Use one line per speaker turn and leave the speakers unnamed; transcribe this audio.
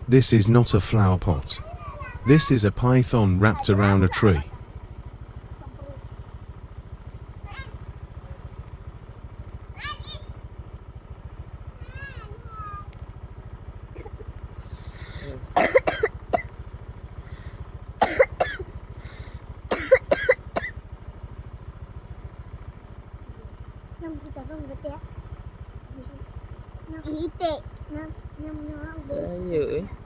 This is not a flower pot. This is a python wrapped around a tree.
Dữ.